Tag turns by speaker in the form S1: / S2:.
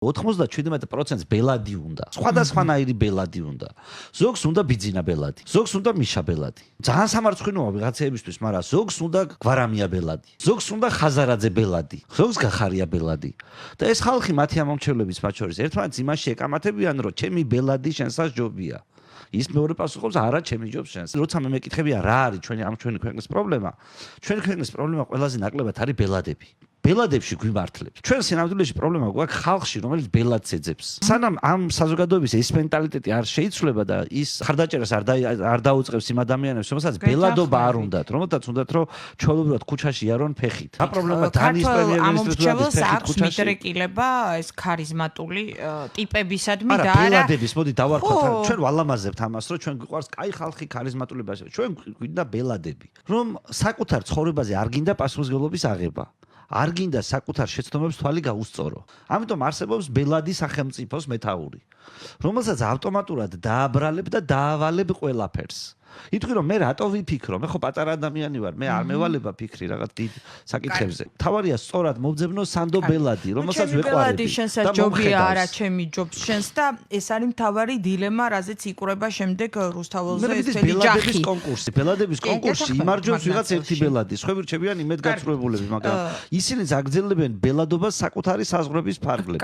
S1: 97% ბელადი უნდა. სხვადასხვანაირი ბელადი უნდა. ზოგს უნდა ბიძინა ბელადი, ზოგს უნდა მიშა ბელადი. ძალიან სამარცხვინოა ვიღაცეებისთვის, მაგრამ ზოგს უნდა გვარამია ბელადი. ზოგს უნდა ხაზარაძე ბელადი, ზოგს გახარია ბელადი. და ეს ხალხი მათი ამომრჩევლების მათ შორის ერთმანეთს იმაში ეკამათებიან, რომ ჩემი ბელადი შენსაც ჯობია. ის მეორე პასუხობს არა ჩემი ჯობს შენს. როცა მე მეკითხებია რა არის ჩვენი ქვეყნის პრობლემა, ჩვენი ქვეყნის პრობლემა ყველაზე ნაკლებად არის ბელადები. ბელადებში გვიმართლებს. ჩვენ სინამდვილეში პრობლემა გვაქვს ხალხში, რომელიც ბელადს ეძებს. სანამ ამ საზოგადოების ეს მენტალიტეტი არ შეიცვლება და ის ხარდაჭერას არ დაუწყებს იმ ადამიანებს, რომელსაც ბელადობა არ უნდათ, რომელთაც უნდათ რომ ჩვეულებრივად ქუჩაში იარონ ფეხით. რა პრობლემა დანის პრემიერ-მინისტრის ფეხით ქუჩაში?
S2: მიდრეკილება ეს ქარიზმატული ტიპებისადმი და
S1: არა ბელადების, მოდი დავარქვათ, ჩვენ ვალამაზებთ ამას, რომ ჩვენ გვიყვარს კაი ხალხი ქარიზმატული ბაშა. ჩვენ გვინდა ბელადები, რომ საკუთარ ცხოვრებაზე არ გინდა პასუხისმგებლობის აღება. არ გინდა საკუთარ შეცდომებს თვალი გაუსწორო. ამიტომ არსებობს ბელადი სახელმწიფოს მეთაური, რომელსაც ავტომატურად დააბრალებ და დაავალებ ყველაფერს. ითქვი რომ მე რატო ვიფიქრო? მე ხო პატარა ადამიანი ვარ, მე არ მევალება ფიქრი რაღაც დიდ საკითხებზე. თავარია სწორად მოვძებნო სანდო ბელადი, რომელსაც ვეყვარები.
S2: ბელადი შენსაც ჯობია, არა ჩემი ჯობს შენს და ეს არის მთავარი დილემა, რაზეც იკვრება შემდეგ რუსთაველზე ეს თელი ჯახი.
S1: ბელადების კონკურსი იმარჯვებს ვიღაც ერთი ბელადი, სხვები რჩებიან იმედგაცრუებულები, მაგრამ ისინი აგრძელებენ ბელადობას საკუთარი საზღვრების ფარგლებში.